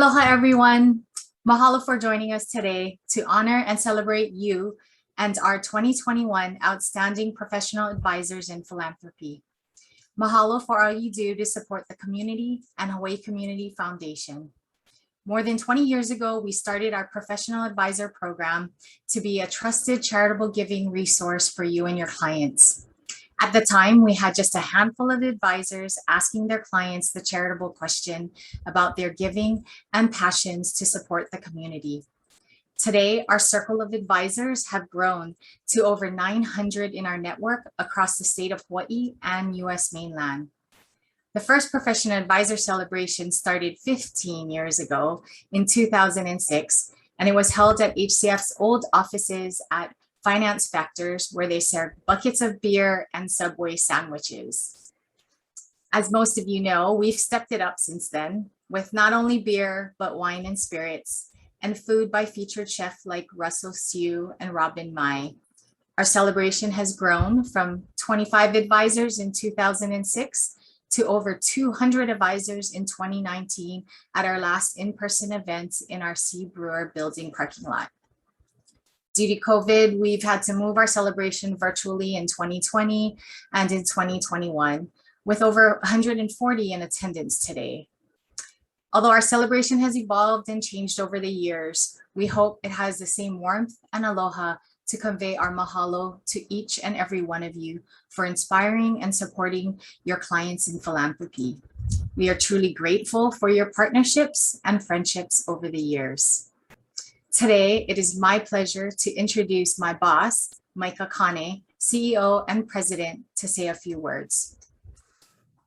Aloha, everyone. Mahalo for joining us today to honor and celebrate you and our 2021 Outstanding Professional Advisors in Philanthropy. Mahalo for all you do to support the community and Hawaii Community Foundation. More than 20 years ago, we started our Professional Advisor Program to be a trusted charitable giving resource for you and your clients. At the time, we had just a handful of advisors asking their clients the charitable question about their giving and passions to support the community. Today, our circle of advisors have grown to over 900 in our network across the state of Hawaii and US mainland. The first Professional Advisor celebration started 15 years ago in 2006, and it was held at HCF's old offices at Finance Factors, where they served buckets of beer and Subway sandwiches. As most of you know, we've stepped it up since then with not only beer, but wine and spirits, and food by featured chefs like Russell Siu and Robin Mai. Our celebration has grown from 25 advisors in 2006 to over 200 advisors in 2019 at our last in-person event in our Sea Brewer building parking lot. Due to COVID, we've had to move our celebration virtually in 2020 and in 2021, with over 140 in attendance today. Although our celebration has evolved and changed over the years, we hope it has the same warmth and aloha to convey our mahalo to each and every one of you for inspiring and supporting your clients in philanthropy. We are truly grateful for your partnerships and friendships over the years. Today, it is my pleasure to introduce my boss, Micah Kane, CEO and President, to say a few words.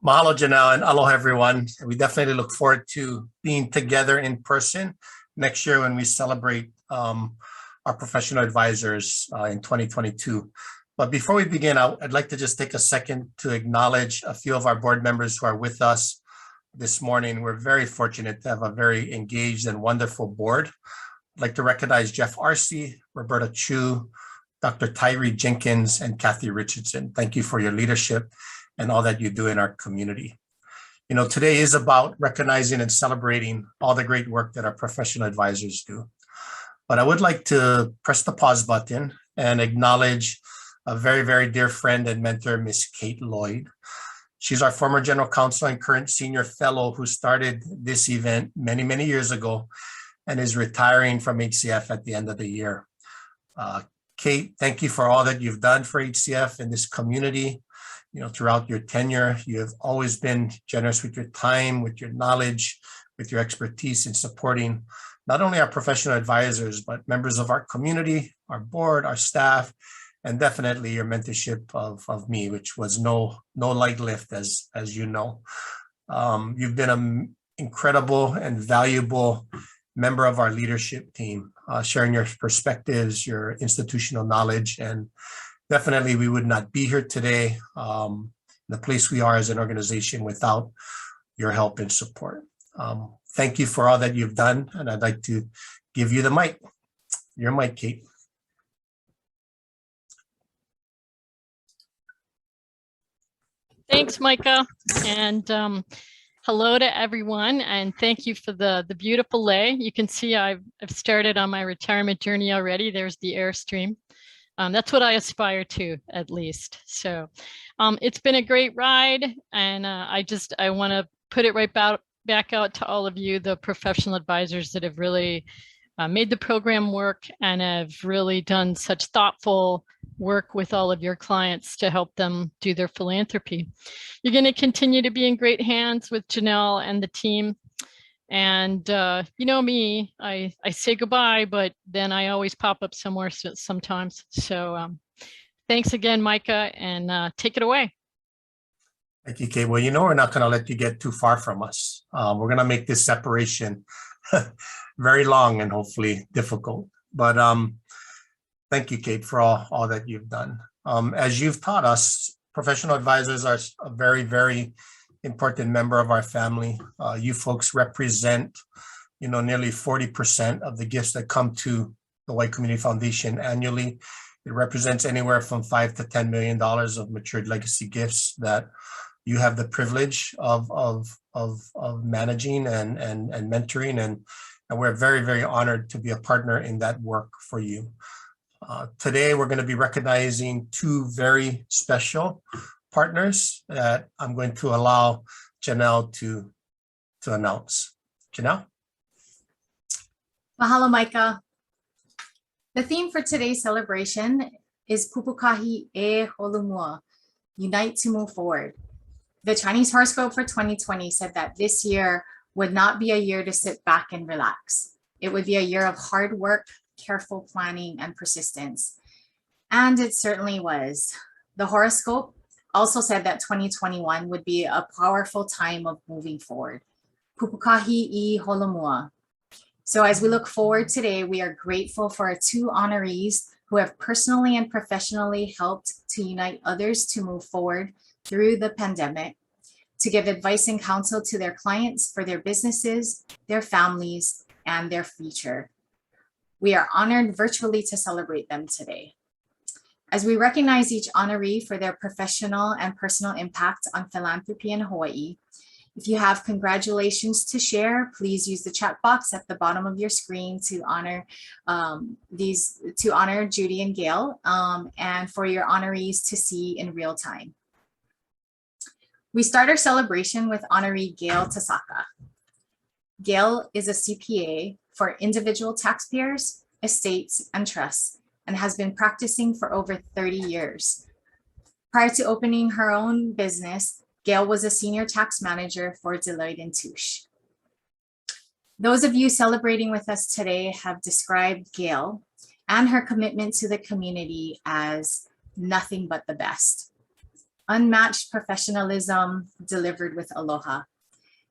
Mahalo, Janelle, and aloha, everyone. We definitely look forward to being together in person next year when we celebrate our professional advisors in 2022. But before we begin, I'd like to just take a second to acknowledge a few of our board members who are with us this morning. We're very fortunate to have a very engaged and wonderful board. I'd like to recognize Jeff Arce, Roberta Chu, Dr. Tyree Jenkins, and Kathy Richardson. Thank you for your leadership and all that you do in our community. You know, today is about recognizing and celebrating all the great work that our professional advisors do. But I would like to press the pause button and acknowledge a very, very dear friend and mentor, Miss Kate Lloyd. She's our former general counsel and current senior fellow who started this event many, many years ago and is retiring from HCF at the end of the year. Kate, thank you for all that you've done for HCF and this community. You know, throughout your tenure, you have always been generous with your time, with your knowledge, with your expertise in supporting not only our professional advisors, but members of our community, our board, our staff, and definitely your mentorship of me, which was no light lift, as you know. You've been an incredible and valuable member of our leadership team, sharing your perspectives, your institutional knowledge, and definitely we would not be here today, the place we are as an organization, without your help and support. Thank you for all that you've done, and I'd like to give you the mic. Your mic, Kate. Thanks, Micah, and hello to everyone, and thank you for the beautiful lei. You can see I've started on my retirement journey already. There's the Airstream. That's what I aspire to, at least. So it's been a great ride, and I want to put it right back out to all of you, the professional advisors that have really made the program work and have really done such thoughtful work with all of your clients to help them do their philanthropy. You're going to continue to be in great hands with Janelle and the team. And you know me, I say goodbye, but then I always pop up somewhere sometimes. So thanks again, Micah, and take it away. Thank you, Kate. Well, you know, we're not going to let you get too far from us. We're going to make this separation very long and hopefully difficult. But thank you, Kate, for all that you've done. As you've taught us, professional advisors are a very, very important member of our family. You folks represent, you know, nearly 40% of the gifts that come to the Hawaii Community Foundation annually. It represents anywhere from $5 to $10 million of matured legacy gifts that you have the privilege of managing and mentoring, and we're very, very honored to be a partner in that work for you. Today, we're going to be recognizing two very special partners that I'm going to allow Janelle to announce. Janelle? Mahalo, Micah. The theme for today's celebration is Pupukahi e Holomua, Unite to Move Forward. The Chinese horoscope for 2020 said that this year would not be a year to sit back and relax. It would be a year of hard work, careful planning, and persistence. And it certainly was. The horoscope also said that 2021 would be a powerful time of moving forward. Pupukahi I Holomua. So as we look forward today, we are grateful for our two honorees who have personally and professionally helped to unite others to move forward through the pandemic, to give advice and counsel to their clients for their businesses, their families, and their future. We are honored virtually to celebrate them today. As we recognize each honoree for their professional and personal impact on philanthropy in Hawaii, if you have congratulations to share, please use the chat box at the bottom of your screen to honor Judy and Gayle, and for your honorees to see in real time. We start our celebration with honoree Gayle Tasaka. Gayle is a CPA for individual taxpayers, estates, and trusts, and has been practicing for over 30 years. Prior to opening her own business, Gayle was a senior tax manager for Deloitte & Touche. Those of you celebrating with us today have described Gayle and her commitment to the community as nothing but the best. Unmatched professionalism delivered with aloha.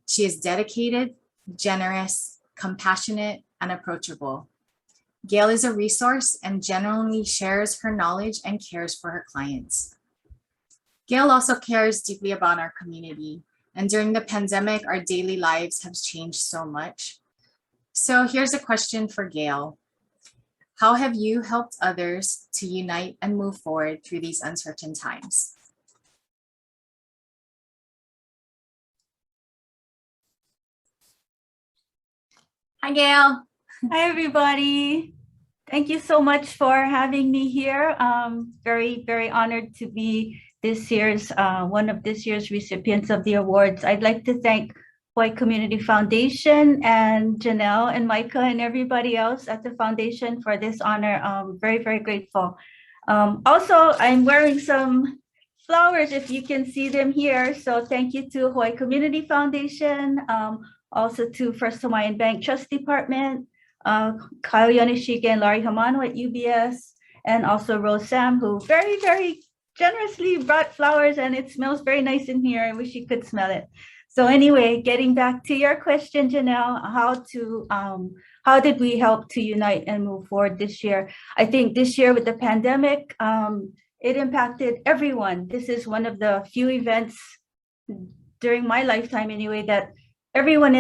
She is dedicated, generous, compassionate, and approachable. Gayle is a resource and genuinely shares her knowledge and cares for her clients. Gayle also cares deeply about our community, and during the pandemic, our daily lives have changed so much. So here's a question for Gayle. How have you helped others to unite and move forward through these uncertain times? Hi, Gayle. Hi, everybody. Thank you so much for having me here. Very, very honored to be one of this year's recipients of the awards. I'd like to thank Hawaii Community Foundation and Janelle and Micah and everybody else at the foundation for this honor. Very, very grateful. Also, I'm wearing some flowers, if you can see them here. So thank you to Hawaii Community Foundation, also to First Hawaiian Bank Trust Department, Kyle Yonishige and Laurie Hamano at UBS, and also Rose Sam, who very, very generously brought flowers, and it smells very nice in here. I wish you could smell it. So anyway, getting back to your question, Janelle, how did we help to unite and move forward this year? I think this year with the pandemic, it impacted everyone. This is one of the few events during my lifetime anyway that everyone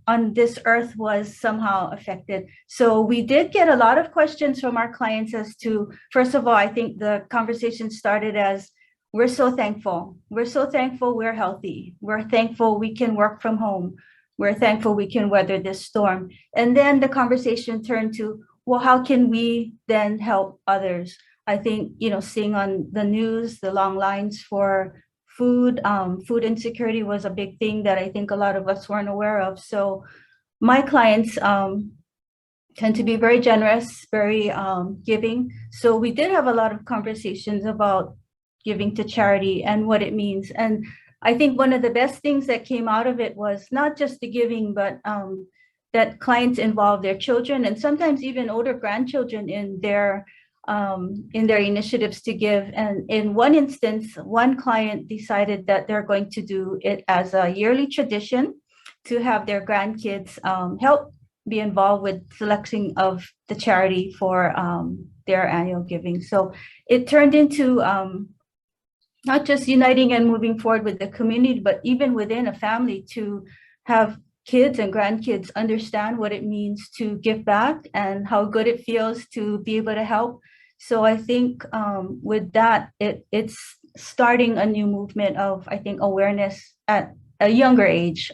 on this earth was somehow affected. So we did get a lot of questions from our clients as to, first of all, I think the conversation started as, we're so thankful. We're so thankful we're healthy. We're thankful we can work from home. We're thankful we can weather this storm. And then the conversation turned to, well, how can we then help others? I think, seeing on the news, the long lines for food insecurity was a big thing that I think a lot of us weren't aware of. So my clients tend to be very generous, very giving. So we did have a lot of conversations about giving to charity and what it means. And I think one of the best things that came out of it was not just the giving, but that clients involve their children and sometimes even older grandchildren in their initiatives to give. And in one instance, one client decided that they're going to do it as a yearly tradition to have their grandkids help be involved with selection of the charity for their annual giving. So it turned into not just uniting and moving forward with the community, but even within a family to have kids and grandkids understand what it means to give back and how good it feels to be able to help. So I think with that, it's starting a new movement of, I think, awareness at a younger age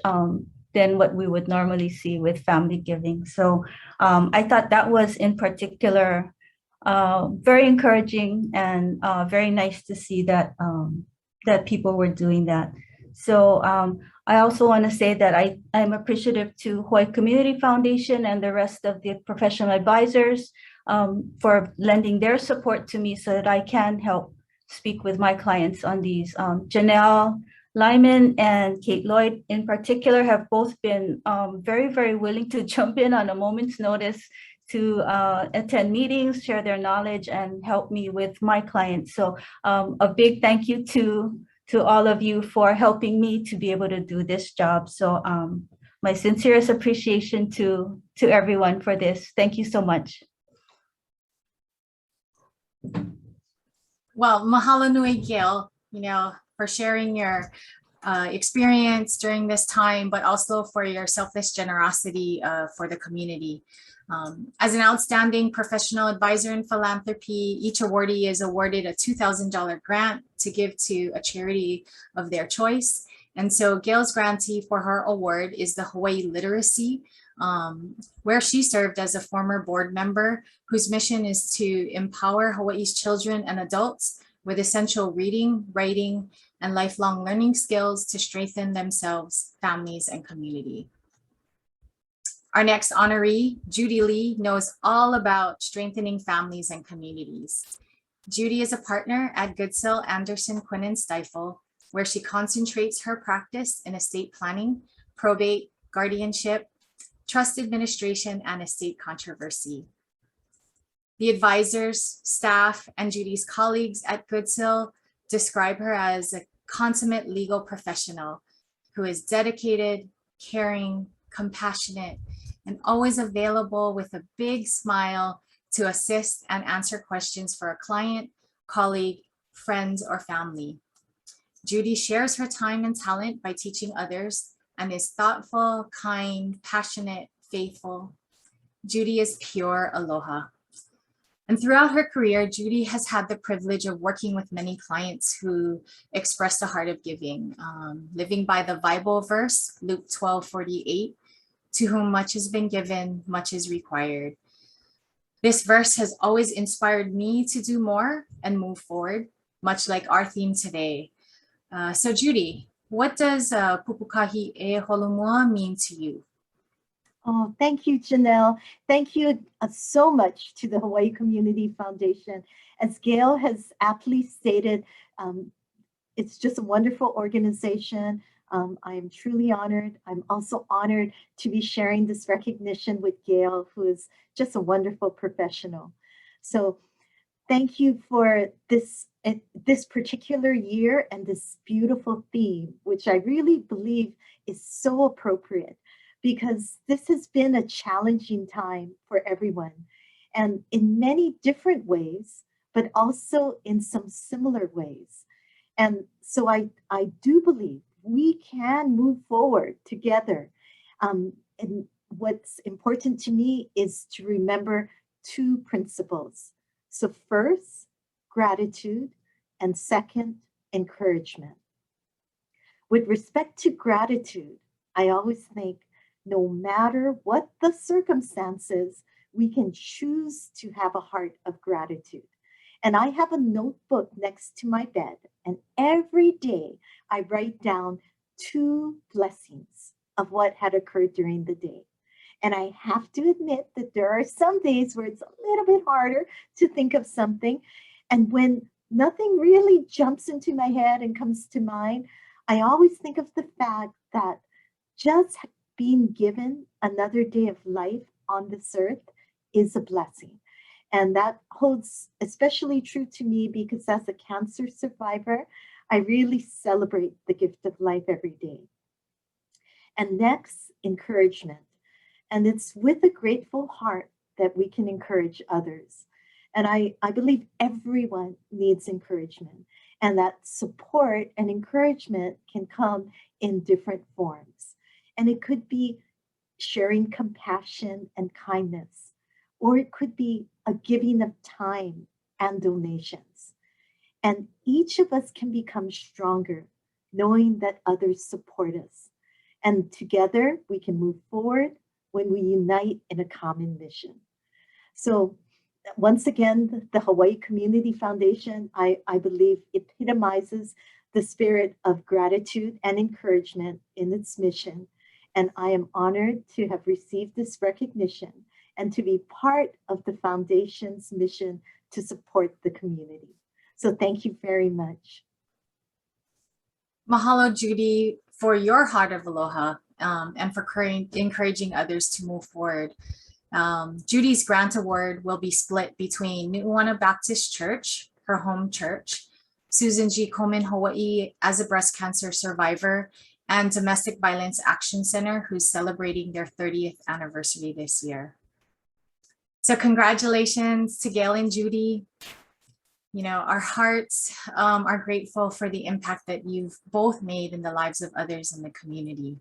than what we would normally see with family giving. So I thought that was in particular very encouraging and very nice to see that that people were doing that. So I also want to say that I'm appreciative to Hawaii Community Foundation and the rest of the professional advisors for lending their support to me so that I can help speak with my clients on these. Janelle Lyman and Kate Lloyd in particular have both been very, very willing to jump in on a moment's notice to attend meetings, share their knowledge, and help me with my clients. So a big thank you to all of you for helping me to be able to do this job. So my sincerest appreciation to everyone for this. Thank you so much. Well, mahalo nui, Gayle, for sharing your experience during this time, but also for your selfless generosity for the community. As an outstanding professional advisor in philanthropy, each awardee is awarded a $2,000 grant to give to a charity of their choice. And so Gayle's grantee for her award is the Hawaii Literacy, where she served as a former board member whose mission is to empower Hawaii's children and adults with essential reading, writing, and lifelong learning skills to strengthen themselves, families, and community. Our next honoree, Judy Lee, knows all about strengthening families and communities. Judy is a partner at Goodsill, Anderson, Quinn, and Stifel, where she concentrates her practice in estate planning, probate, guardianship, trust administration, and estate controversy. The advisors, staff, and Judy's colleagues at Goodsill describe her as a consummate legal professional who is dedicated, caring, compassionate, and always available with a big smile to assist and answer questions for a client, colleague, friend, or family. Judy shares her time and talent by teaching others and is thoughtful, kind, passionate, faithful. Judy is pure aloha. And throughout her career, Judy has had the privilege of working with many clients who express the heart of giving, living by the Bible verse, Luke 12:48, to whom much has been given, much is required. This verse has always inspired me to do more and move forward, much like our theme today. So Judy, what does Pupukahi e Holomua mean to you? Oh, thank you, Janelle. Thank you so much to the Hawaii Community Foundation. As Gayle has aptly stated, it's just a wonderful organization. I am truly honored. I'm also honored to be sharing this recognition with Gayle, who is just a wonderful professional. So thank you for this particular year and this beautiful theme, which I really believe is so appropriate, because this has been a challenging time for everyone, and in many different ways, but also in some similar ways. And so I do believe we can move forward together. And what's important to me is to remember two principles. So first, gratitude, and second, encouragement. With respect to gratitude, I always think, no matter what the circumstances, we can choose to have a heart of gratitude. And I have a notebook next to my bed, and every day I write down 2 blessings of what had occurred during the day. And I have to admit that there are some days where it's a little bit harder to think of something. And when nothing really jumps into my head and comes to mind, I always think of the fact that just being given another day of life on this earth is a blessing. And that holds especially true to me because as a cancer survivor, I really celebrate the gift of life every day. And next, encouragement. And it's with a grateful heart that we can encourage others. And I believe everyone needs encouragement, and that support and encouragement can come in different forms. And it could be sharing compassion and kindness, or it could be a giving of time and donations. And each of us can become stronger, knowing that others support us. And together we can move forward when we unite in a common mission. So once again, the Hawaii Community Foundation, I believe, epitomizes the spirit of gratitude and encouragement in its mission. And I am honored to have received this recognition and to be part of the foundation's mission to support the community. So thank you very much. Mahalo, Judy, for your heart of aloha and for encouraging others to move forward. Judy's grant award will be split between Nu'uana Baptist Church, her home church, Susan G. Komen Hawaii as a breast cancer survivor, and Domestic Violence Action Center, who's celebrating their 30th anniversary this year. So congratulations to Gayle and Judy. You know, our hearts are grateful for the impact that you've both made in the lives of others in the community.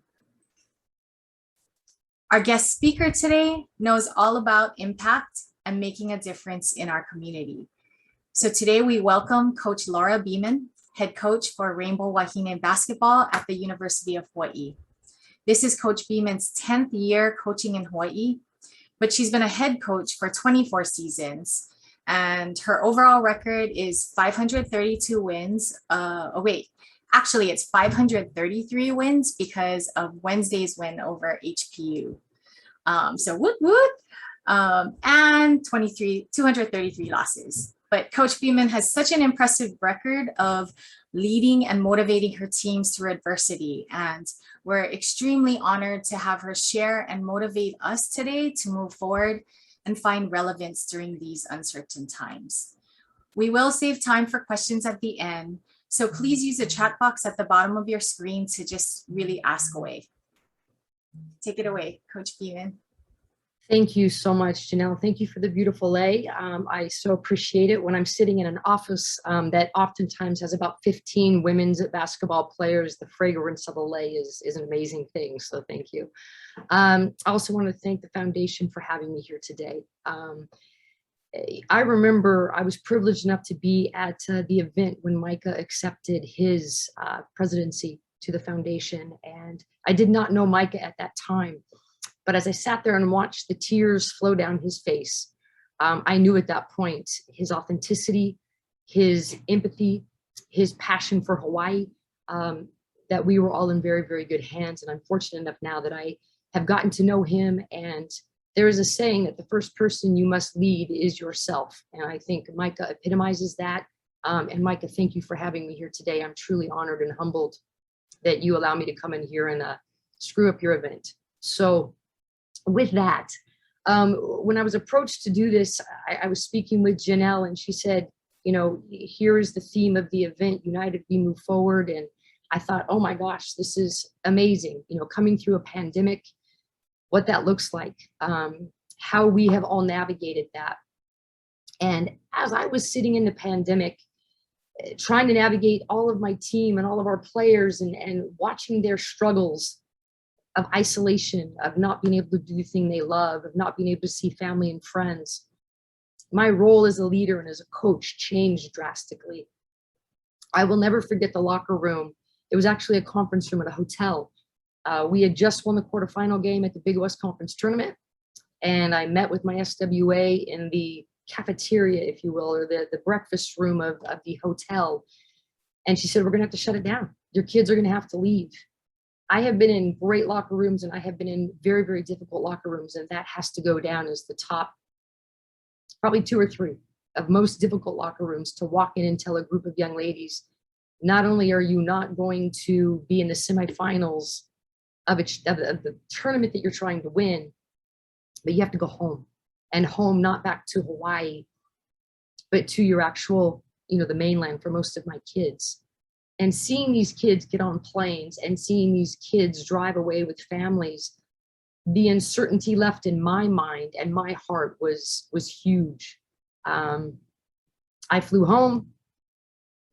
Our guest speaker today knows all about impact and making a difference in our community. So today we welcome Coach Laura Beeman, head coach for Rainbow Wahine basketball at the University of Hawaii. This is Coach Beeman's 10th year coaching in Hawaii, but she's been a head coach for 24 seasons. And her overall record is 532 wins. Actually, it's 533 wins because of Wednesday's win over HPU. So woot woot. And 233 losses. But Coach Beeman has such an impressive record of leading and motivating her teams through adversity. And we're extremely honored to have her share and motivate us today to move forward and find relevance during these uncertain times. We will save time for questions at the end, so please use the chat box at the bottom of your screen to just really ask away. Take it away, Coach Beeman. Thank you so much, Janelle. Thank you for the beautiful lay. I so appreciate it when I'm sitting in an office that oftentimes has about 15 women's basketball players. The fragrance of a lay is an amazing thing, so thank you. I also want to thank the foundation for having me here today. I remember I was privileged enough to be at the event when Micah accepted his presidency to the foundation, and I did not know Micah at that time. But as I sat there and watched the tears flow down his face, I knew at that point his authenticity, his empathy, his passion for Hawaii, that we were all in very, very good hands. And I'm fortunate enough now that I have gotten to know him. And there is a saying that the first person you must lead is yourself. And I think Micah epitomizes that. And Micah, thank you for having me here today. I'm truly honored and humbled that you allow me to come in here and screw up your event. So with that, when I was approached to do this, I was speaking with Janelle, and she said, you know, here is the theme of the event, United We Move Forward. And I thought, oh my gosh, this is amazing. You know, coming through a pandemic, what that looks like, how we have all navigated that. And as I was sitting in the pandemic, trying to navigate all of my team and all of our players and watching their struggles of isolation, of not being able to do the thing they love, of not being able to see family and friends, my role as a leader and as a coach changed drastically. I will never forget the locker room. It was actually a conference room at a hotel. We had just won the quarterfinal game at the Big West Conference tournament. And I met with my SWA in the cafeteria, if you will, or the breakfast room of the hotel. And she said, we're gonna have to shut it down. Your kids are gonna have to leave. I have been in great locker rooms and I have been in very, very difficult locker rooms. And that has to go down as the top, probably 2 or 3 of most difficult locker rooms, to walk in and tell a group of young ladies, not only are you not going to be in the semifinals of the tournament that you're trying to win, but you have to go home, and home not back to Hawaii, but to your actual, you know, the mainland for most of my kids. And seeing these kids get on planes and seeing these kids drive away with families, the uncertainty left in my mind and my heart was huge. I flew home.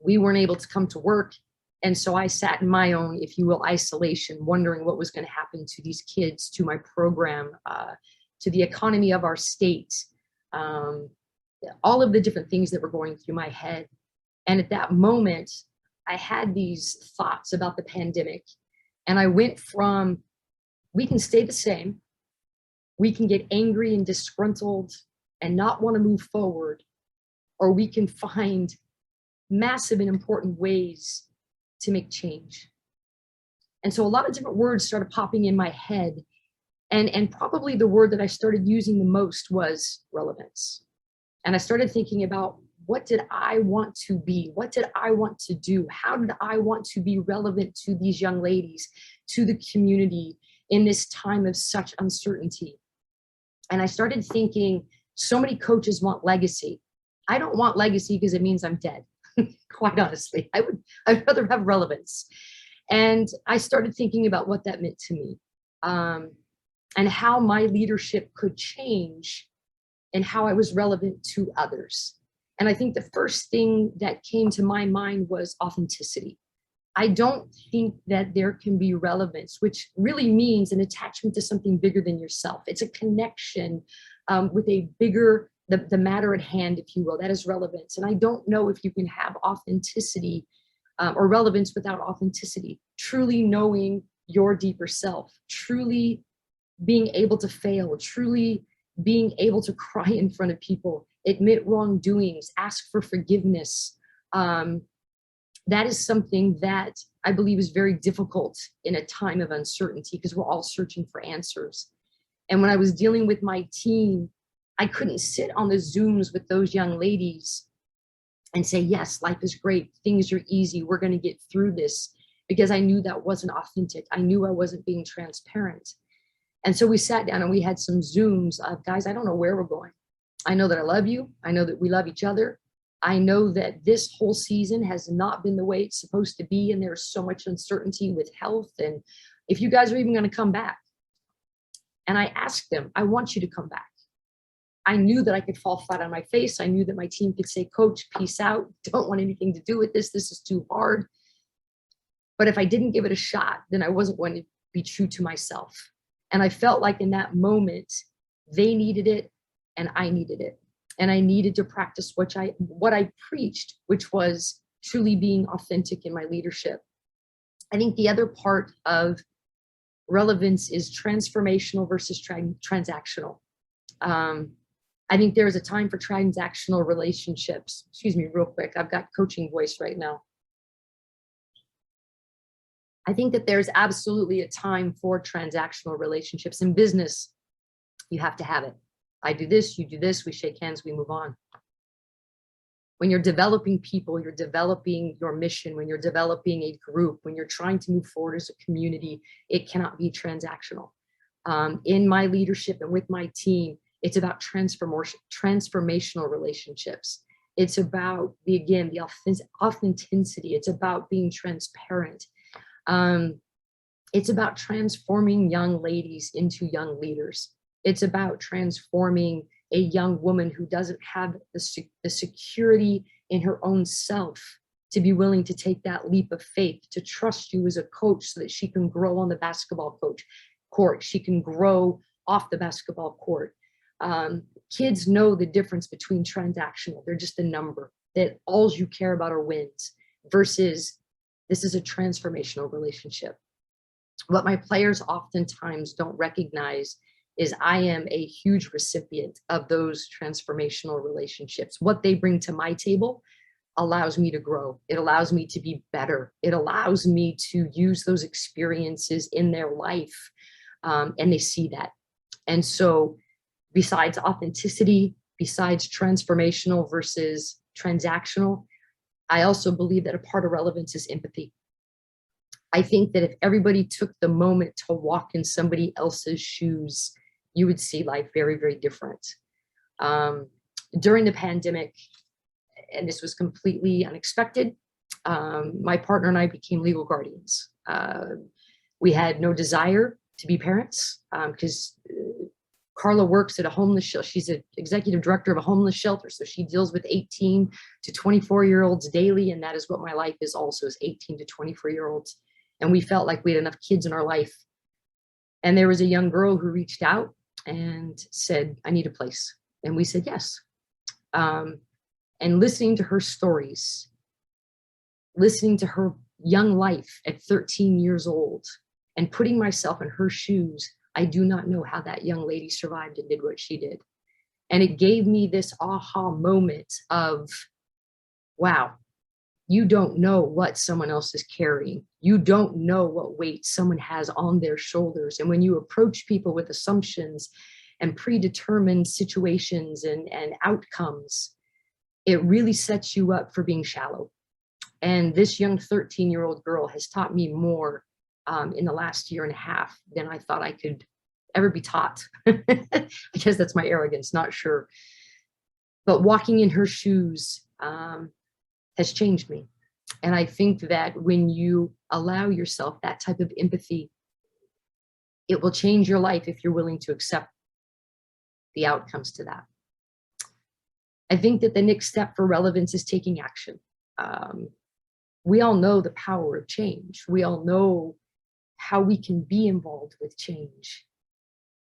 We weren't able to come to work. And so I sat in my own, if you will, isolation, wondering what was going to happen to these kids, to my program, to the economy of our state, all of the different things that were going through my head. And at that moment, I had these thoughts about the pandemic. And I went from, we can stay the same, we can get angry and disgruntled and not want to move forward, or we can find massive and important ways to make change. And so a lot of different words started popping in my head. And probably the word that I started using the most was relevance. And I started thinking about, what did I want to be? What did I want to do? How did I want to be relevant to these young ladies, to the community in this time of such uncertainty? And I started thinking, so many coaches want legacy. I don't want legacy because it means I'm dead. Quite honestly, I'd rather have relevance. And I started thinking about what that meant to me, and how my leadership could change and how I was relevant to others. And I think the first thing that came to my mind was authenticity. I don't think that there can be relevance, which really means an attachment to something bigger than yourself. It's a connection with a bigger, the matter at hand, if you will. That is relevance. And I don't know if you can have authenticity or relevance without authenticity. Truly knowing your deeper self, truly being able to fail, truly being able to cry in front of people, admit wrongdoings, ask for forgiveness. That is something that I believe is very difficult in a time of uncertainty, because we're all searching for answers. And when I was dealing with my team, I couldn't sit on the Zooms with those young ladies and say, yes, life is great, things are easy, we're going to get through this, because I knew that wasn't authentic. I knew I wasn't being transparent. And so we sat down and we had some Zooms of, guys, I don't know where we're going. I know that I love you. I know that we love each other. I know that this whole season has not been the way it's supposed to be. And there's so much uncertainty with health. And if you guys are even going to come back. And I asked them, I want you to come back. I knew that I could fall flat on my face. I knew that my team could say, coach, peace out. Don't want anything to do with this. This is too hard. But if I didn't give it a shot, then I wasn't going to be true to myself. And I felt like in that moment, they needed it and I needed it. And I needed to practice what I preached, which was truly being authentic in my leadership. I think the other part of relevance is transformational versus transactional. I think there is a time for transactional relationships. Excuse me, real quick. I've got coaching voice right now. I think that there's absolutely a time for transactional relationships. In business, you have to have it. I do this, you do this, we shake hands, we move on. When you're developing people, you're developing your mission, when you're developing a group, when you're trying to move forward as a community, it cannot be transactional. In my leadership and with my team, it's about transformational relationships. It's about the authenticity. It's about being transparent. It's about transforming young ladies into young leaders. It's about transforming a young woman who doesn't have the security in her own self to be willing to take that leap of faith, to trust you as a coach so that she can grow on the basketball court. She can grow off the basketball court. Kids know the difference between transactional. They're just a number, that all you care about are wins, versus this is a transformational relationship. What my players oftentimes don't recognize is I am a huge recipient of those transformational relationships. What they bring to my table allows me to grow. It allows me to be better. It allows me to use those experiences in their life, and they see that. And so besides authenticity, besides transformational versus transactional, I also believe that a part of relevance is empathy. I think that if everybody took the moment to walk in somebody else's shoes, you would see life very, very different. During the pandemic, and this was completely unexpected, my partner and I became legal guardians. We had no desire to be parents because Carla works at a homeless shelter. She's an executive director of a homeless shelter. So she deals with 18 to 24-year-olds daily. And that is what my life is also, is 18 to 24-year-olds. And we felt like we had enough kids in our life. And there was a young girl who reached out and said, I need a place. And we said, yes. And listening to her stories listening to her young life at 13 years old and putting myself in her shoes, I do not know how that young lady survived and did what she did. And it gave me this aha moment of, wow, you don't know what someone else is carrying. You don't know what weight someone has on their shoulders. And when you approach people with assumptions and predetermined situations and outcomes, it really sets you up for being shallow. And this young 13-year-old girl has taught me more in the last year and a half than I thought I could ever be taught. I guess that's my arrogance, not sure. But walking in her shoes has changed me. And I think that when you allow yourself that type of empathy, it will change your life if you're willing to accept the outcomes to that. I think that the next step for relevance is taking action. We all know the power of change. We all know how we can be involved with change.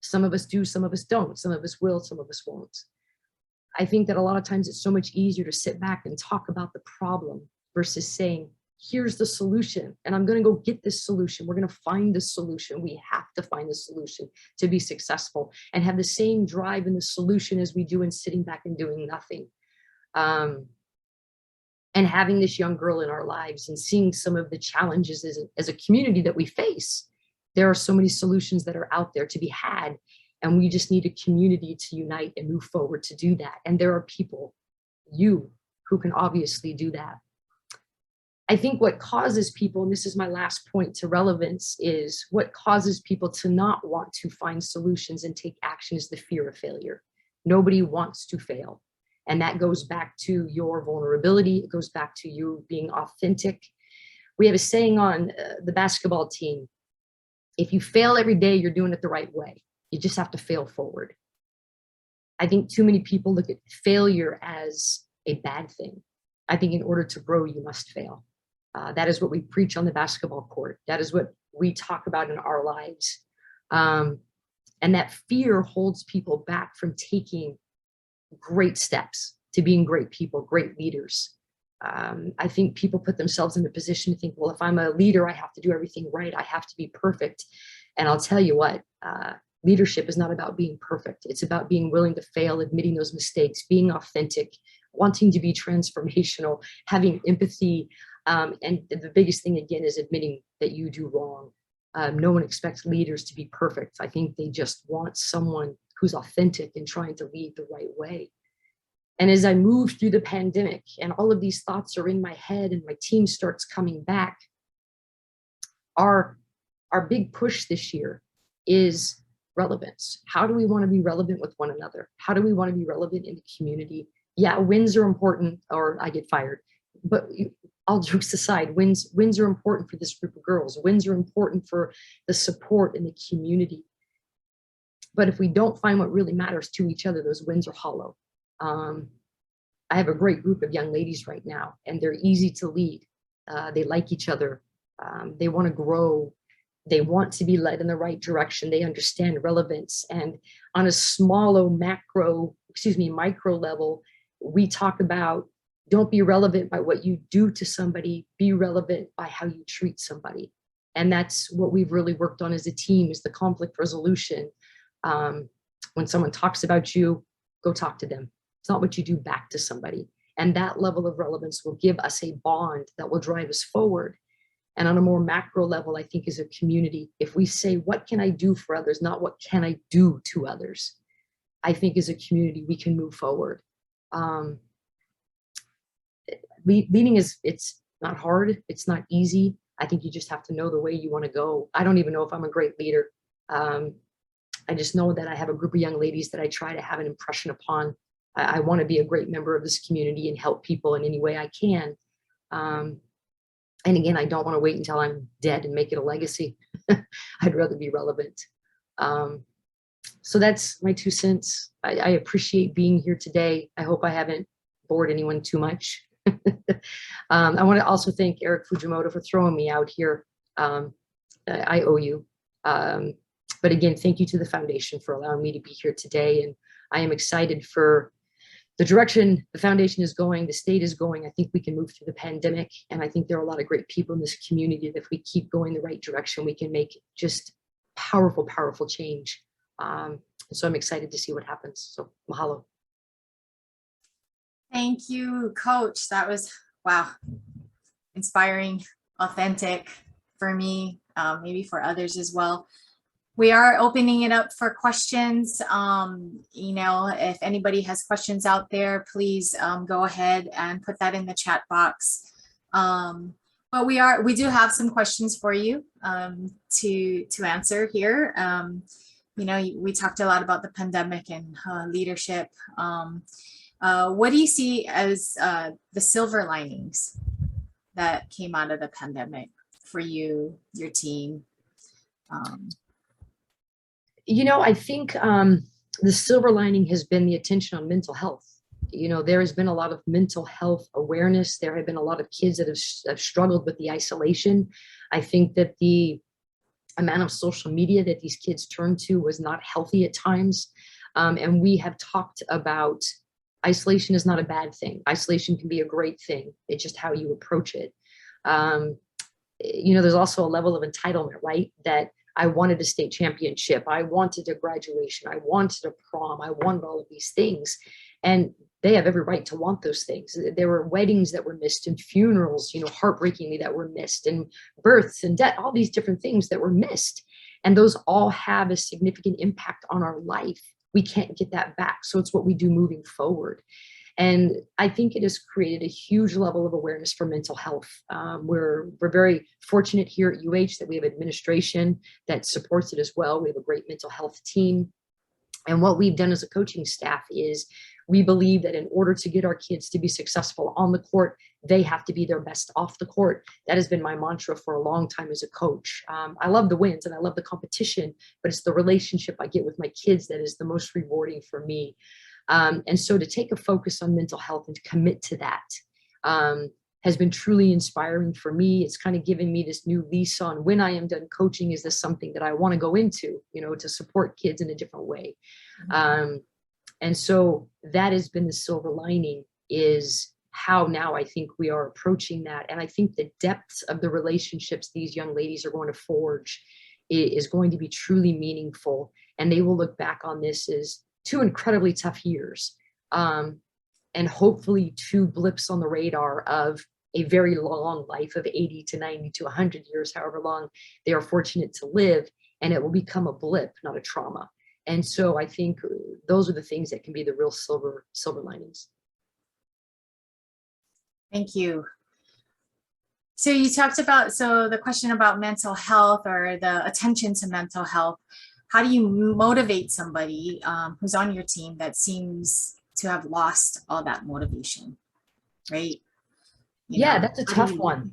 Some of us do, some of us don't. Some of us will, some of us won't. I think that a lot of times it's so much easier to sit back and talk about the problem versus saying, here's the solution, and I'm going to go get this solution. We're going to find the solution. We have to find the solution to be successful and have the same drive in the solution as we do in sitting back and doing nothing. And having this young girl in our lives and seeing some of the challenges as a community that we face. There are so many solutions that are out there to be had, and we just need a community to unite and move forward to do that. And there are people, you, who can obviously do that. I think what causes people, and this is my last point to relevance, is what causes people to not want to find solutions and take action is the fear of failure. Nobody wants to fail. And that goes back to your vulnerability. It goes back to you being authentic. We have a saying on the basketball team, if you fail every day, you're doing it the right way. You just have to fail forward. I think too many people look at failure as a bad thing. I think in order to grow, you must fail. That is what we preach on the basketball court. That is what we talk about in our lives. And that fear holds people back from taking great steps to being great people, great leaders. I think people put themselves in a position to think, well, if I'm a leader, I have to do everything right. I have to be perfect. And I'll tell you what, leadership is not about being perfect. It's about being willing to fail, admitting those mistakes, being authentic, wanting to be transformational, having empathy. And the biggest thing, again, is admitting that you do wrong. No one expects leaders to be perfect. I think they just want someone who's authentic and trying to lead the right way. And as I move through the pandemic and all of these thoughts are in my head and my team starts coming back, our big push this year is relevance. How do we want to be relevant with one another? How do we want to be relevant in the community? Yeah, wins are important or I get fired. But all jokes aside, wins are important for this group of girls. Wins are important for the support in the community. But if we don't find what really matters to each other, those wins are hollow. I have a great group of young ladies right now, and they're easy to lead. They like each other. They want to grow. They want to be led in the right direction. They understand relevance. And on a micro level, we talk about don't be relevant by what you do to somebody, be relevant by how you treat somebody. And that's what we've really worked on as a team, is the conflict resolution. When someone talks about you, go talk to them. It's not what you do back to somebody. And that level of relevance will give us a bond that will drive us forward. And on a more macro level, I think as a community, if we say, what can I do for others, not what can I do to others, I think as a community, we can move forward. Leading it's not hard. It's not easy. I think you just have to know the way you want to go. I don't even know if I'm a great leader. I just know that I have a group of young ladies that I try to have an impression upon. I want to be a great member of this community and help people in any way I can. And again, I don't want to wait until I'm dead and make it a legacy. I'd rather be relevant. So that's my 2 cents. I appreciate being here today. I hope I haven't bored anyone too much. I want to also thank Eric Fujimoto for throwing me out here. I owe you. But again, thank you to the foundation for allowing me to be here today. And I am excited for the direction the foundation is going, the state is going, I think we can move through the pandemic. And I think there are a lot of great people in this community that if we keep going the right direction, we can make just powerful, powerful change. So I'm excited to see what happens. So mahalo. Thank you, Coach. That was, wow, inspiring, authentic for me, maybe for others as well. We are opening it up for questions. If anybody has questions out there, please go ahead and put that in the chat box. But we do have some questions for you to answer here. We talked a lot about the pandemic and leadership. What do you see as the silver linings that came out of the pandemic for you, your team? I think the silver lining has been the attention on mental health. There has been a lot of mental health awareness. There have been a lot of kids that have struggled with the isolation. I think that the amount of social media that these kids turned to was not healthy at times. And we have talked about isolation is not a bad thing. Isolation can be a great thing. It's just how you approach it. There's also a level of entitlement, right? That I wanted a state championship. I wanted a graduation. I wanted a prom. I wanted all of these things. And they have every right to want those things. There were weddings that were missed and funerals, heartbreakingly that were missed, and births and death, all these different things that were missed. And those all have a significant impact on our life. We can't get that back. So it's what we do moving forward. And I think it has created a huge level of awareness for mental health. We're very fortunate here at UH that we have administration that supports it as well. We have a great mental health team. And what we've done as a coaching staff is we believe that in order to get our kids to be successful on the court, they have to be their best off the court. That has been my mantra for a long time as a coach. I love the wins and I love the competition, but it's the relationship I get with my kids that is the most rewarding for me. And so to take a focus on mental health and to commit to that has been truly inspiring for me. It's kind of given me this new lease on when I am done coaching, is this something that I want to go into, to support kids in a different way. And so that has been the silver lining, is how now I think we are approaching that. And I think the depths of the relationships these young ladies are going to forge is going to be truly meaningful. And they will look back on this as 2 incredibly tough years, and hopefully 2 blips on the radar of a very long life of 80 to 90 to 100 years, however long they are fortunate to live, and it will become a blip, not a trauma. And so I think those are the things that can be the real silver linings. Thank you. So you talked about, the question about mental health or the attention to mental health. How do you motivate somebody who's on your team that seems to have lost all that motivation, right? That's a tough one.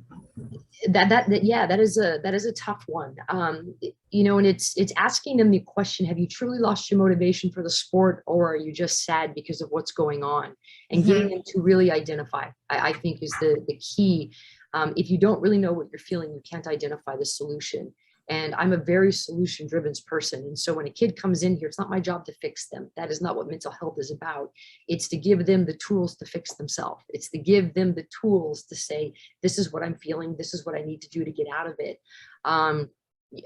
That is a tough one. And it's asking them the question: have you truly lost your motivation for the sport, or are you just sad because of what's going on? And getting them to really identify, I think, is the key. If you don't really know what you're feeling, you can't identify the solution. And I'm a very solution-driven person. And so when a kid comes in here, it's not my job to fix them. That is not what mental health is about. It's to give them the tools to fix themselves. It's to give them the tools to say, this is what I'm feeling. This is what I need to do to get out of it.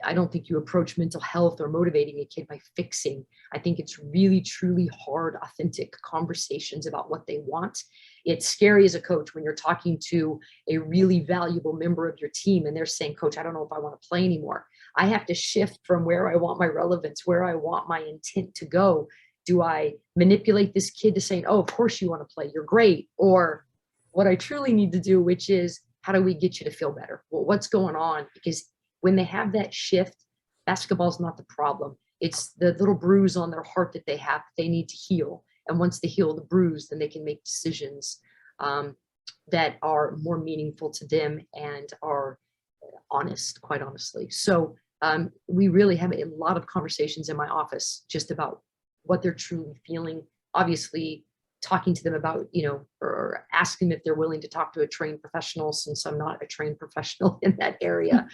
I don't think you approach mental health or motivating a kid by fixing. I think it's really, truly hard, authentic conversations about what they want. It's scary as a coach when you're talking to a really valuable member of your team and they're saying, Coach, I don't know if I want to play anymore. I have to shift from where I want my relevance, where I want my intent to go. Do I manipulate this kid to saying, oh, of course you want to play, you're great? Or what I truly need to do, which is, how do we get you to feel better? Well, what's going on? Because when they have that shift, basketball's not the problem. It's the little bruise on their heart that they have that they need to heal. And once they heal the bruise, then they can make decisions that are more meaningful to them and are honest, quite honestly. So we really have a lot of conversations in my office just about what they're truly feeling. Obviously, talking to them about, or asking them if they're willing to talk to a trained professional, since I'm not a trained professional in that area,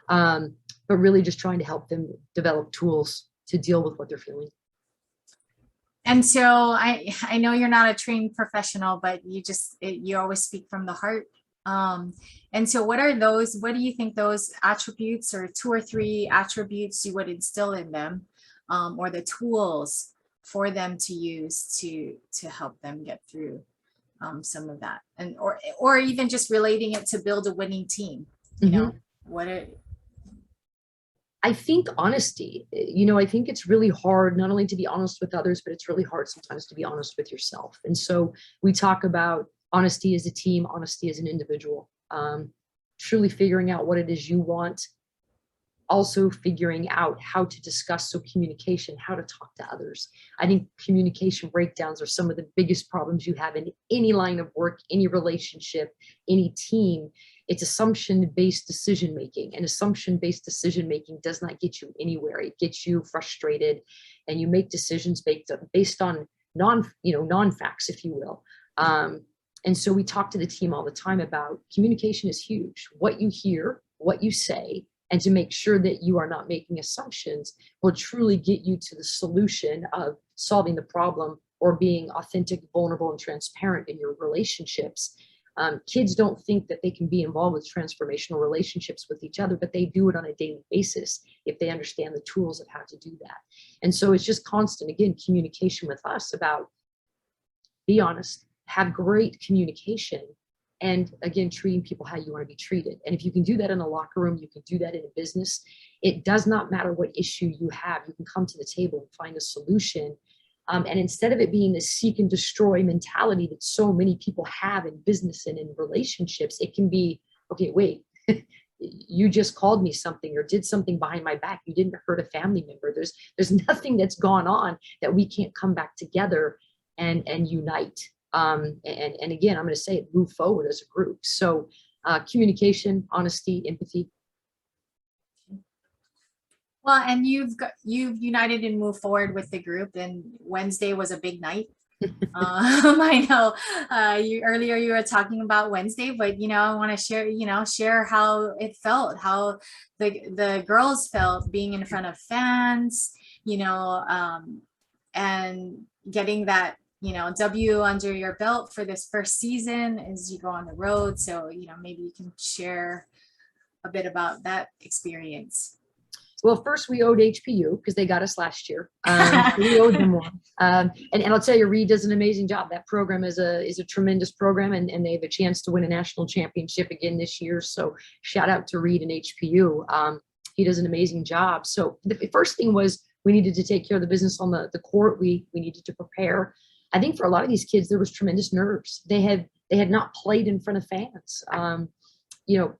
but really just trying to help them develop tools to deal with what they're feeling. And so I know you're not a trained professional, but you always speak from the heart. And so what do you think those attributes, or 2 or 3 attributes you would instill in them, or the tools for them to use to help them get through some of that, and or even just relating it to build a winning team, you know, I think honesty, I think it's really hard not only to be honest with others, but it's really hard sometimes to be honest with yourself. And so we talk about honesty as a team, honesty as an individual, truly figuring out what it is you want, also figuring out how to discuss. So communication, how to talk to others. I think communication breakdowns are some of the biggest problems you have in any line of work, any relationship, any team. It's assumption-based decision-making, and assumption-based decision-making does not get you anywhere. It gets you frustrated, and you make decisions based on non-facts, if you will. And so we talk to the team all the time about communication is huge. What you hear, what you say, and to make sure that you are not making assumptions will truly get you to the solution of solving the problem or being authentic, vulnerable, and transparent in your relationships. Kids don't think that they can be involved with transformational relationships with each other, but they do it on a daily basis if they understand the tools of how to do that. And so it's just constant, again, communication with us about be honest, have great communication, and again, treating people how you want to be treated. And if you can do that in a locker room, you can do that in a business. It does not matter what issue you have. You can come to the table and find a solution. And instead of it being this seek and destroy mentality that so many people have in business and in relationships, it can be, okay, wait, you just called me something or did something behind my back. You didn't hurt a family member. There's nothing that's gone on that we can't come back together and unite. And again, I'm going to say it, move forward as a group. So communication, honesty, empathy. Well, and you've united and moved forward with the group, and Wednesday was a big night. I know earlier you were talking about Wednesday, but I want to share how it felt, how the girls felt being in front of fans, and getting that W under your belt for this first season as you go on the road. So maybe you can share a bit about that experience. Well, first we owed HPU because they got us last year. We owed them one. And I'll tell you, Reed does an amazing job. That program is a tremendous program, and they have a chance to win a national championship again this year. So shout out to Reed and HPU. He does an amazing job. So the first thing was we needed to take care of the business on the court. We needed to prepare. I think for a lot of these kids, there was tremendous nerves. They had not played in front of fans.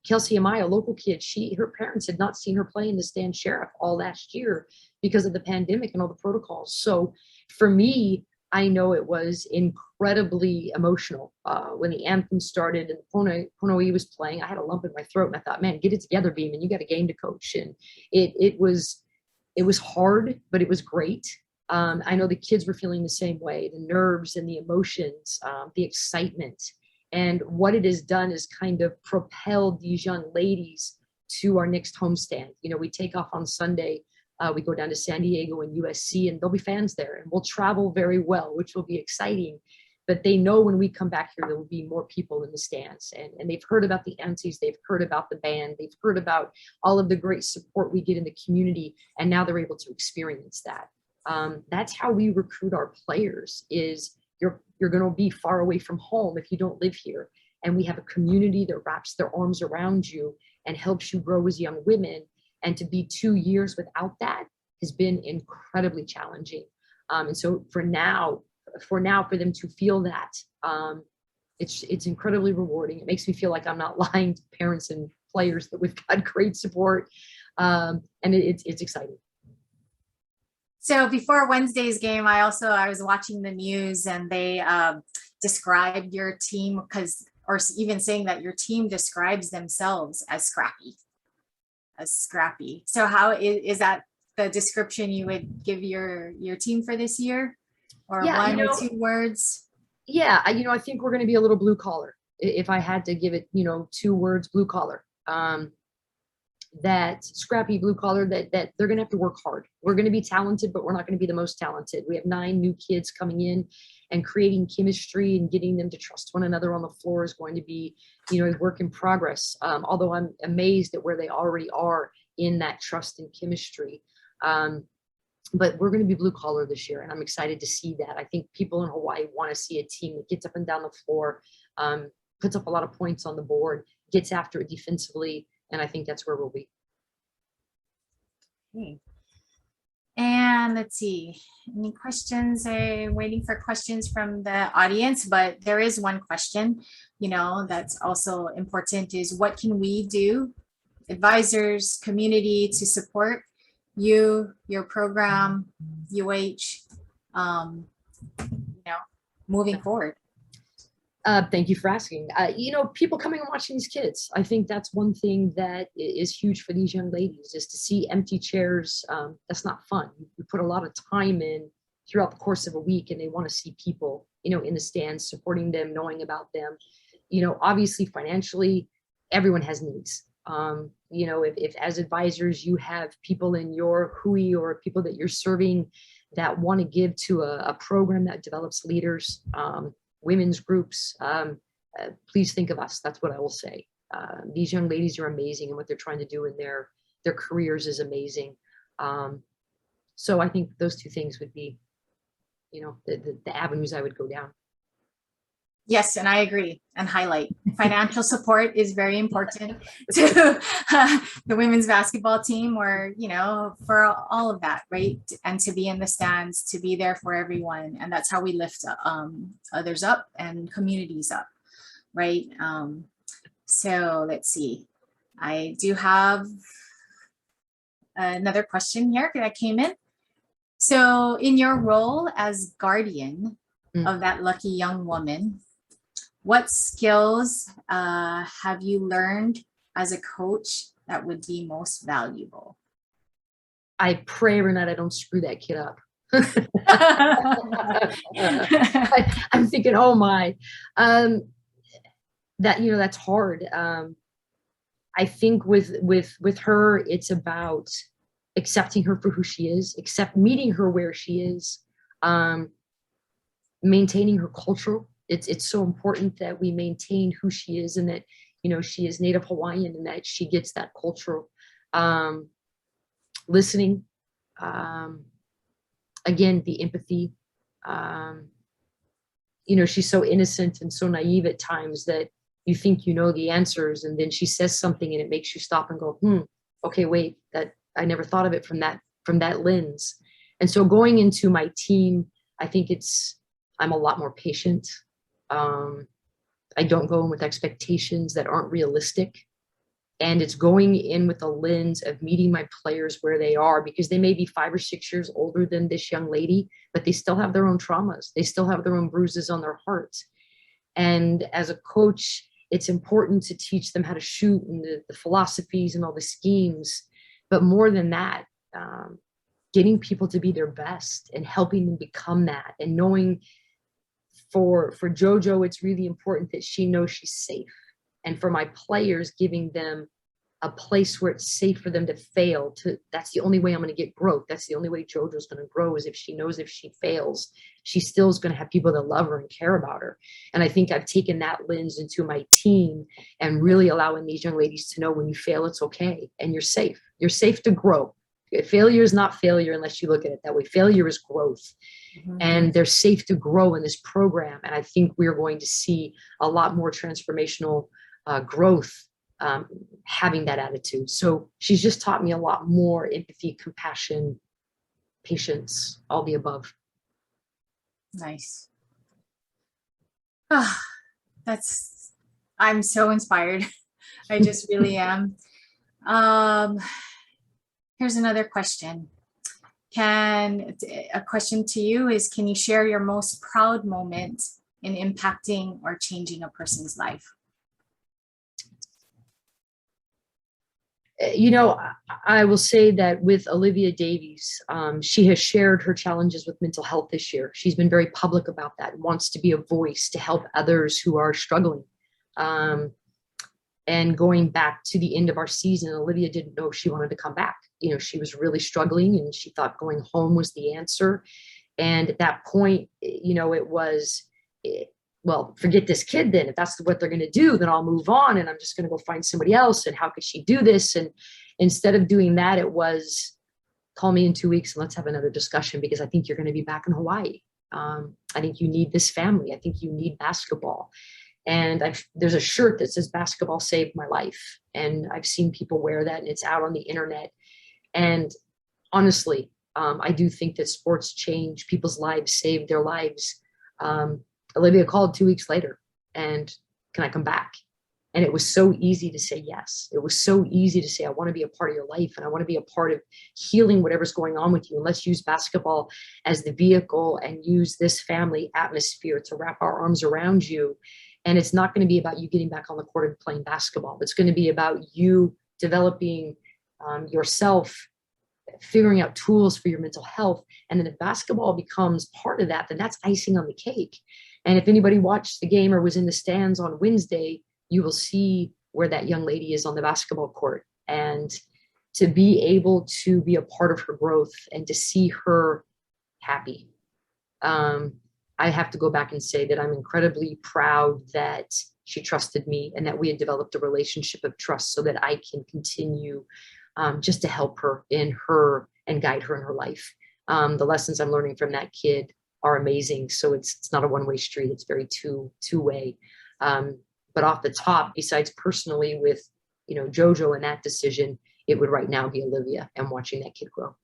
Kelsey Amaya, a local kid, her parents had not seen her play in the Stan Sheriff all last year because of the pandemic and all the protocols. So for me, I know it was incredibly emotional when the anthem started and Pono'i was playing. I had a lump in my throat, and I thought, man, get it together, Beeman. You got a game to coach. And it was hard, but it was great. I know the kids were feeling the same way, the nerves and the emotions, the excitement. And what it has done is kind of propelled these young ladies to our next homestand. We take off on Sunday. We go down to San Diego and USC, and there'll be fans there. And we'll travel very well, which will be exciting. But they know when we come back here, there will be more people in the stands. And they've heard about the aunties. They've heard about the band. They've heard about all of the great support we get in the community. And now they're able to experience that. That's how we recruit our players is you're going to be far away from home if you don't live here. And we have a community that wraps their arms around you and helps you grow as young women. And to be 2 years without that has been incredibly challenging. And so for them to feel that, it's incredibly rewarding. It makes me feel like I'm not lying to parents and players that we've got great support. And it's exciting. So before Wednesday's game, I was watching the news, and they described your team or even saying that your team describes themselves as scrappy. So how is that the description you would give your team for this year, or one or 2 words? Yeah, I think we're going to be a little blue collar. If I had to give it, 2 words, blue collar. that scrappy blue collar, that they're going to have to work hard. We're going to be talented, but we're not going to be the most talented. We have 9 new kids coming in, and creating chemistry and getting them to trust one another on the floor is going to be, you know, a work in progress. Although I'm amazed at where they already are in that trust and chemistry. But we're going to be blue collar this year, and I'm excited to see that. I think people in Hawaii want to see a team that gets up and down the floor, puts up a lot of points on the board, gets after it defensively, and I think that's where we'll be. Okay. And let's see, any questions? I'm waiting for questions from the audience, but there is one question, you know, that's also important, is what can we do, advisors, community, to support you, your program, UH, you know, moving forward? Thank you for asking. You know, people coming and watching these kids, I think that's one thing that is huge for these young ladies, is to see empty chairs. That's not fun. You put a lot of time in throughout the course of a week, and they want to see people, you know, in the stands, supporting them, knowing about them. You know, obviously financially, everyone has needs. You know, if as advisors, you have people in your hui or people that you're serving that want to give to a program that develops leaders, women's groups, please think of us. That's what I will say. These young ladies are amazing, and what they're trying to do in their careers is amazing. So I think those 2 things would be, you know, the avenues I would go down. Yes, and I agree, and highlight financial support is very important to the women's basketball team, or, you know, for all of that, right? And to be in the stands, to be there for everyone. And that's how we lift others up and communities up, right? So let's see. I do have another question here that came in. So in your role as guardian of that lucky young woman, what skills have you learned as a coach that would be most valuable? I pray, Renata, I don't screw that kid up. I'm thinking, oh my, that, you know, that's hard. I think with her, it's about accepting her for who she is, meeting her where she is, maintaining her culture. It's so important that we maintain who she is, and that, you know, she is Native Hawaiian, and that she gets that culture. Listening, again, the empathy. You know, she's so innocent and so naive at times that you think you know the answers, and then she says something and it makes you stop and go, okay, wait, that I never thought of it from that lens. And so going into my team, I think I'm a lot more patient. I don't go in with expectations that aren't realistic. And it's going in with a lens of meeting my players where they are, because they may be 5 or 6 years older than this young lady, but they still have their own traumas. They still have their own bruises on their hearts. And as a coach, it's important to teach them how to shoot, and the philosophies and all the schemes. But more than that, getting people to be their best and helping them become that, and knowing for JoJo, it's really important that she knows she's safe. And for my players, giving them a place where it's safe for them to fail. That's the only way I'm going to get growth. That's the only way JoJo's going to grow, is if she knows if she fails, she still is going to have people that love her and care about her. And I think I've taken that lens into my team, and really allowing these young ladies to know when you fail, it's okay, and you're safe. You're safe to grow. Failure is not failure unless you look at it that way. Failure is growth. Mm-hmm. And they're safe to grow in this program. And I think we're going to see a lot more transformational growth having that attitude. So she's just taught me a lot more empathy, compassion, patience, all the above. Nice. I'm so inspired. I just really am. Here's another question. A question to you is, can you share your most proud moment in impacting or changing a person's life? You know, I will say that with Olivia Davies, she has shared her challenges with mental health this year. She's been very public about that, wants to be a voice to help others who are struggling. And going back to the end of our season, Olivia didn't know if she wanted to come back. You know, she was really struggling and she thought going home was the answer. And at that point, you know, it was, well, forget this kid then. If that's what they're going to do, then I'll move on and I'm just going to go find somebody else. And how could she do this? And instead of doing that, it was, call me in 2 weeks and let's have another discussion because I think you're going to be back in Hawaii. I think you need this family. I think you need basketball. And there's a shirt that says basketball saved my life. And I've seen people wear that and it's out on the internet. And honestly, I do think that sports change people's lives, save their lives. Olivia called 2 weeks later and can I come back? And it was so easy to say yes. It was so easy to say, I want to be a part of your life and I want to be a part of healing whatever's going on with you. And let's use basketball as the vehicle and use this family atmosphere to wrap our arms around you. And it's not going to be about you getting back on the court and playing basketball. It's going to be about you developing yourself, figuring out tools for your mental health. And then if basketball becomes part of that, then that's icing on the cake. And if anybody watched the game or was in the stands on Wednesday, you will see where that young lady is on the basketball court. And to be able to be a part of her growth and to see her happy. I have to go back and say that I'm incredibly proud that she trusted me and that we had developed a relationship of trust so that I can continue just to help her and guide her in her life. The lessons I'm learning from that kid are amazing. So it's not a one-way street. It's very two-way. But off the top, besides personally with, you know, JoJo and that decision, it would right now be Olivia and watching that kid grow.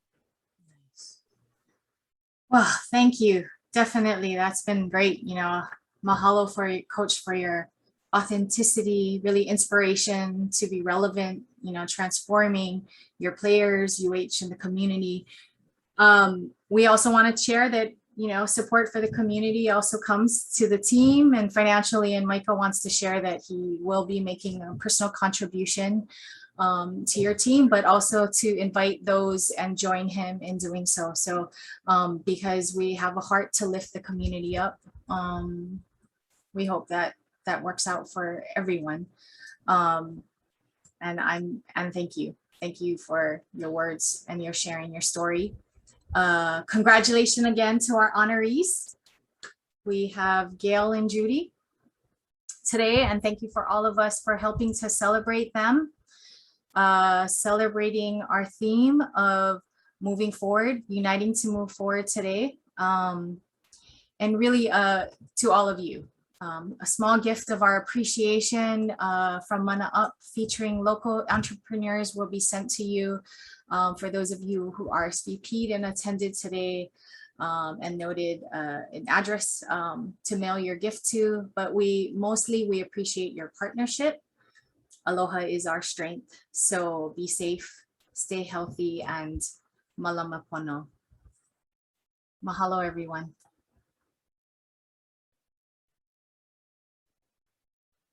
Well, thank you. Definitely. That's been great. You know, mahalo for you, Coach, for your authenticity, really inspiration to be relevant, you know, transforming your players, UH, and the community. We also want to share that, you know, support for the community also comes to the team and financially, and Michael wants to share that he will be making a personal contribution to your team, but also to invite those and join him in doing so. So because we have a heart to lift the community up, we hope that that works out for everyone. And thank you. Thank you for your words and your sharing your story. Congratulations again to our honorees. We have Gayle and Judy today, and thank you for all of us for helping to celebrate them. Celebrating our theme of moving forward, uniting to move forward today. And really to all of you, a small gift of our appreciation from Mana Up featuring local entrepreneurs will be sent to you. For those of you who RSVP'd and attended today and noted an address to mail your gift to, but we appreciate your partnership. Aloha is our strength. So be safe, stay healthy, and malama pono. Mahalo, everyone.